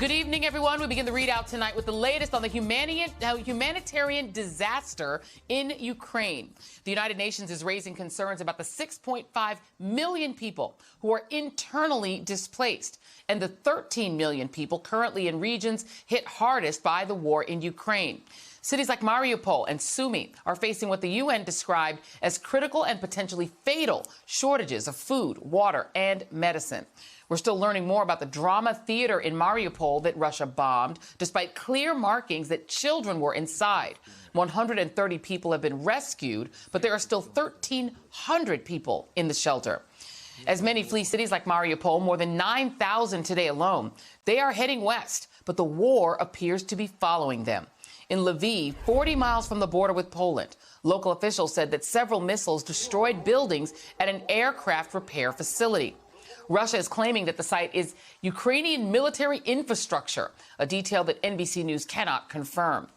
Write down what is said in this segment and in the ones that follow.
Good evening, everyone. We begin the readout tonight with the latest on the humanitarian disaster in Ukraine. The United Nations is raising concerns about the 6.5 million people who are internally displaced and the 13 million people currently in regions hit hardest by the war in Ukraine. Cities like Mariupol and Sumy are facing what the UN described as critical and potentially fatal shortages of food, water, and medicine. We're still learning more about the drama theater in Mariupol that Russia bombed, despite clear markings that children were inside. 130 people have been rescued, but there are still 1,300 people in the shelter. As many flee cities like Mariupol, more than 9,000 today alone, they are heading west, but the war appears to be following them. In Lviv, 40 miles from the border with Poland, local officials said that several missiles destroyed buildings at an aircraft repair facility. Russia is claiming that the site is Ukrainian military infrastructure, a detail that NBC News cannot confirm.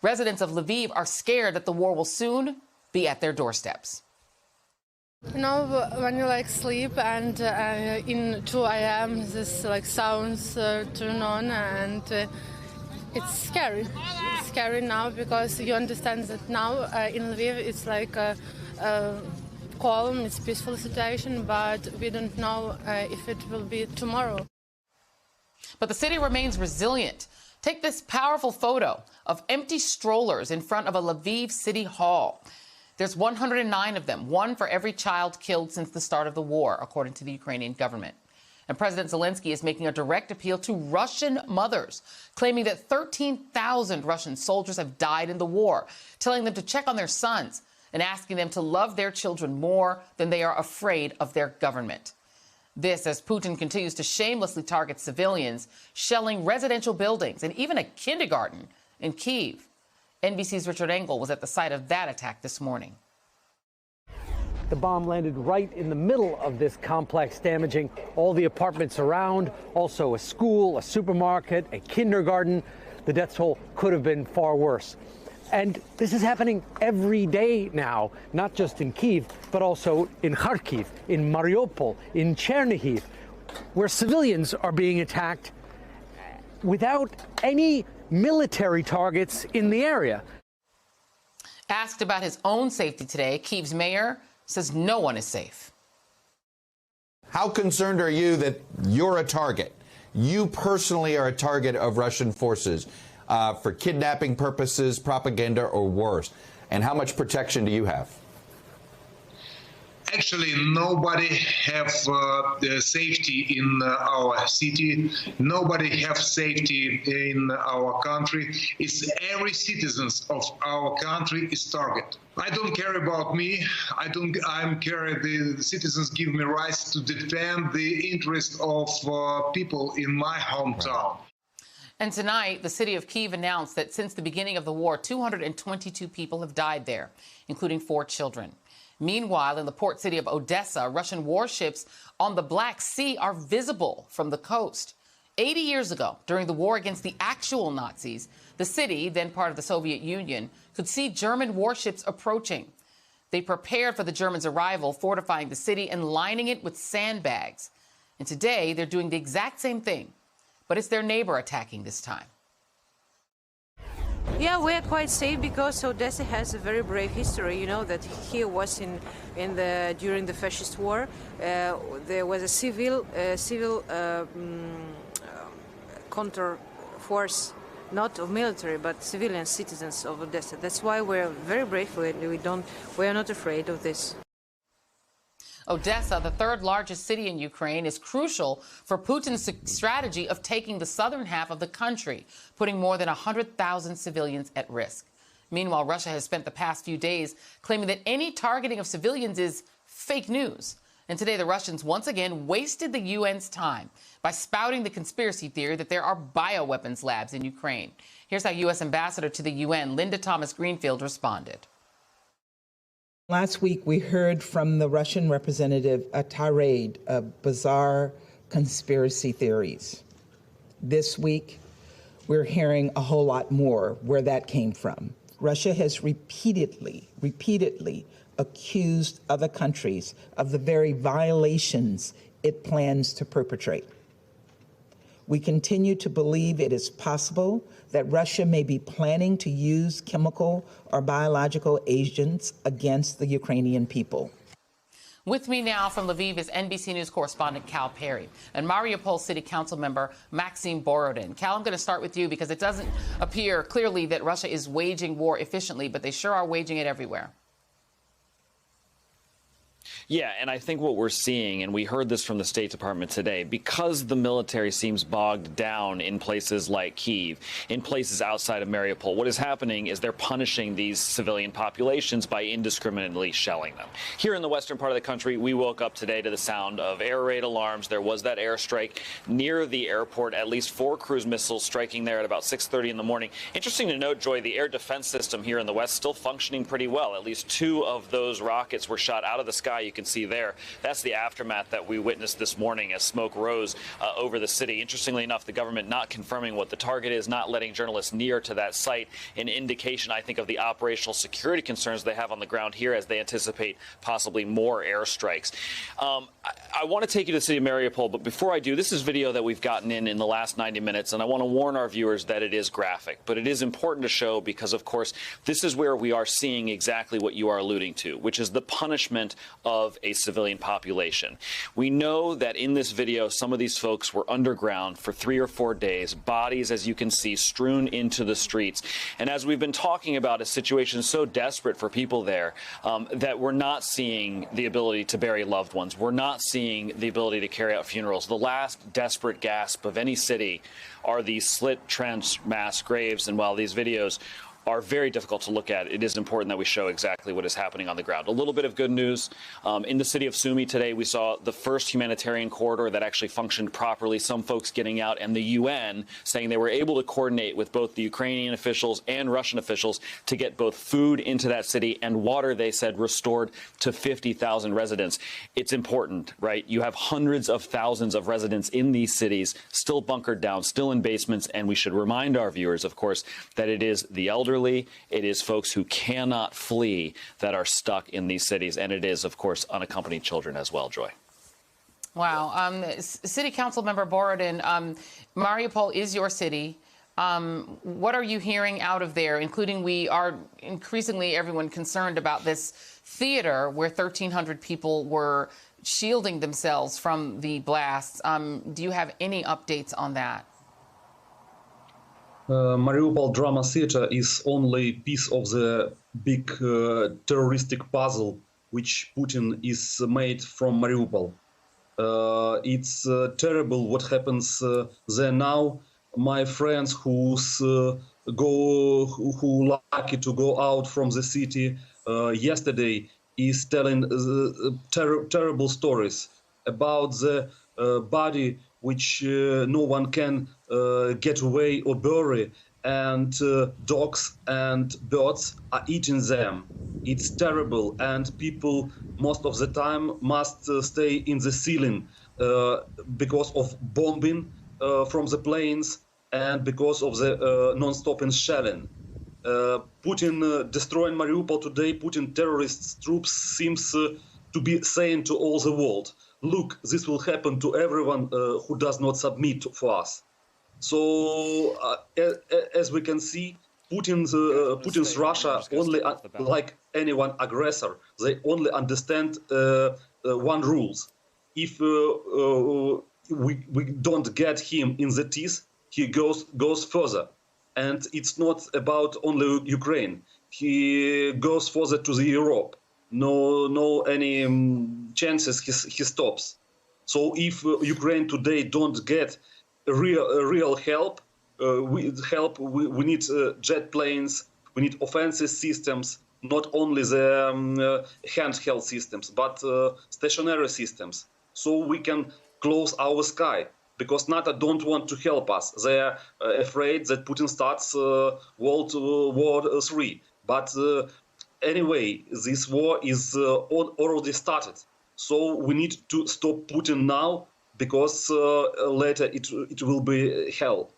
Residents of Lviv are scared that the war will soon be at their doorsteps. You know, when you sleep and in 2 a.m. this sounds turn on and it's scary. It's scary now because you understand that now in Lviv it's calm, it's peaceful situation, but we don't know if it will be tomorrow. But the city remains resilient. Take this powerful photo of empty strollers in front of a Lviv city hall. There's 109 of them, one for every child killed since the start of the war, according to the Ukrainian government. And President Zelensky is making a direct appeal to Russian mothers, claiming that 13,000 Russian soldiers have died in the war, telling them to check on their sons and asking them to love their children more than they are afraid of their government. This as Putin continues to shamelessly target civilians, shelling residential buildings and even a kindergarten in Kyiv. NBC's Richard Engel was at the site of that attack this morning. The bomb landed right in the middle of this complex, damaging all the apartments around, also a school, a supermarket, a kindergarten. The death toll could have been far worse. And this is happening every day now, not just in Kyiv, but also in Kharkiv, in Mariupol, in Chernihiv, where civilians are being attacked without any military targets in the area. Asked about his own safety today, Kyiv's mayor says no one is safe. How concerned are you that you're a target? You personally are a target of Russian forces for kidnapping purposes, propaganda, or worse? And how much protection do you have? Actually, nobody have safety in our city. Nobody have safety in our country. It's every citizen of our country is target. I don't care about me. I'm care the citizens give me rights to defend the interest of people in my hometown. And tonight, the city of Kyiv announced that since the beginning of the war, 222 people have died there, including 4 children. Meanwhile, in the port city of Odessa, Russian warships on the Black Sea are visible from the coast. 80 years ago, during the war against the actual Nazis, the city, then part of the Soviet Union, could see German warships approaching. They prepared for the Germans' arrival, fortifying the city and lining it with sandbags. And today, they're doing the exact same thing, but it's their neighbor attacking this time. Yeah, we are quite safe because Odessa has a very brave history. You know that here was during the fascist war, there was a civil counter force, not of military but civilian citizens of Odessa. That's why we're very brave. We are not afraid of this. Odessa, the third largest city in Ukraine, is crucial for Putin's strategy of taking the southern half of the country, putting more than 100,000 civilians at risk. Meanwhile, Russia has spent the past few days claiming that any targeting of civilians is fake news. And today, the Russians once again wasted the UN's time by spouting the conspiracy theory that there are bioweapons labs in Ukraine. Here's how U.S. Ambassador to the UN, Linda Thomas-Greenfield, responded. Last week, we heard from the Russian representative a tirade of bizarre conspiracy theories. This week, we're hearing a whole lot more where that came from. Russia has repeatedly accused other countries of the very violations it plans to perpetrate. we continue to believe it is possible that Russia may be planning to use chemical or biological agents against the Ukrainian people. With me now from Lviv is NBC News correspondent Cal Perry and Mariupol City Council member Maxim Borodin. Cal, I'm going to start with you because it doesn't appear clearly that Russia is waging war efficiently, but they sure are waging it everywhere. Yeah, and I think what we're seeing, and we heard this from the State Department today, because the military seems bogged down in places like Kyiv, in places outside of Mariupol, what is happening is they're punishing these civilian populations by indiscriminately shelling them. Here in the western part of the country, we woke up today to the sound of air raid alarms. There was that airstrike near the airport, at least 4 cruise missiles striking there at about 6:30 in the morning. Interesting to note, Joy, the air defense system here in the west still functioning pretty well. At least 2 of those rockets were shot out of the sky. You can see there. That's the aftermath that we witnessed this morning as smoke rose over the city. Interestingly enough, the government not confirming what the target is, not letting journalists near to that site, an indication, I think, of the operational security concerns they have on the ground here as they anticipate possibly more airstrikes. I want to take you to the city of Mariupol, but before I do, this is video that we've gotten in the last 90 minutes, and I want to warn our viewers that it is graphic, but it is important to show because, of course, this is where we are seeing exactly what you are alluding to, which is the punishment of a civilian population. We know that in this video, some of these folks were underground for 3 or 4 days, bodies, as you can see, strewn into the streets. And as we've been talking about, a situation so desperate for people there that we're not seeing the ability to bury loved ones. We're not seeing the ability to carry out funerals. The last desperate gasp of any city are these slit trench mass graves. And while these videos are very difficult to look at, it is important that we show exactly what is happening on the ground. A little bit of good news. In the city of Sumy today, we saw the first humanitarian corridor that actually functioned properly, some folks getting out, and the UN saying they were able to coordinate with both the Ukrainian officials and Russian officials to get both food into that city and water, they said, restored to 50,000 residents. It's important, right? You have hundreds of thousands of residents in these cities still bunkered down, still in basements, and we should remind our viewers, of course, that it is the elderly, it is folks who cannot flee that are stuck in these cities, and it is, of course, unaccompanied children as well, Joy. Wow. City Council member Borodin, Mariupol is your city. What are you hearing out of there, including we are increasingly everyone concerned about this theater where 1,300 people were shielding themselves from the blasts. Do you have any updates on that? Mariupol Drama Theater is only piece of the big terroristic puzzle which Putin is made from Mariupol. It's terrible what happens there now. My friends who lucky to go out from the city yesterday is telling terrible stories about the body which no one can get away or bury, and dogs and birds are eating them. It's terrible, and people most of the time must stay in the ceiling because of bombing from the planes and because of the non-stopping shelling. Putin destroying Mariupol today, Putin terrorist troops seems to be saying to all the world, look, this will happen to everyone who does not submit for us. So, as we can see, Putin's Russia only, like anyone aggressor, they only understand one rules. If we don't get him in the teeth, he goes further. And it's not about only Ukraine. He goes further to the Europe. No any chances he stops. So if Ukraine today don't get real help, we need jet planes, we need offensive systems, not only the handheld systems, but stationary systems. So we can close our sky, because NATO don't want to help us. They're afraid that Putin starts World War III. But anyway, this war is already started. So we need to stop Putin now, because later it will be hell.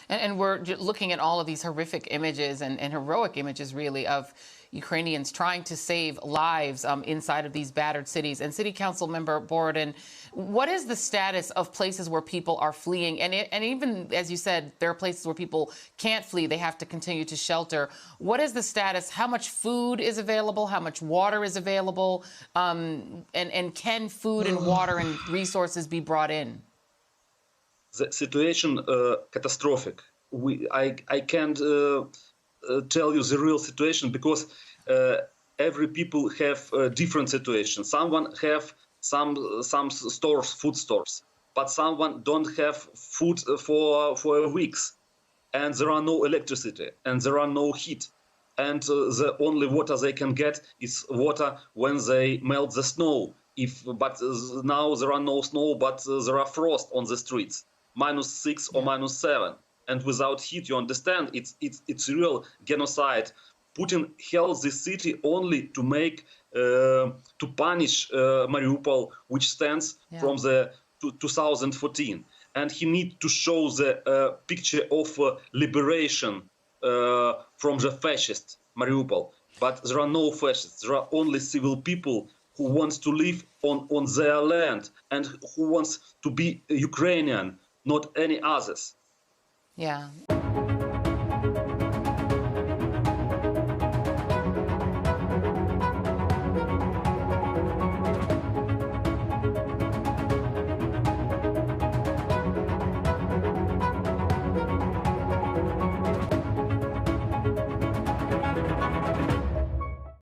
And we're looking at all of these horrific images and heroic images, really, of Ukrainians trying to save lives inside of these battered cities. And City Council member Borodin, what is the status of places where people are fleeing? And even, as you said, there are places where people can't flee. They have to continue to shelter. What is the status? How much food is available? How much water is available? And can food and water and resources be brought in? The situation catastrophic. I can't tell you the real situation because every people have a different situation. Someone have some stores, food stores, but someone don't have food for weeks, and there are no electricity and there are no heat, and the only water they can get is water when they melt the snow. But now there are no snow, but there are frost on the streets. -6 or -7, and without heat, you understand, it's real genocide. Putin held this city only to make to punish Mariupol, which stands from the 2014, and he needs to show the picture of liberation from the fascist Mariupol. But there are no fascists. There are only civil people who wants to live on their land and who wants to be Ukrainian, not any others. Yeah.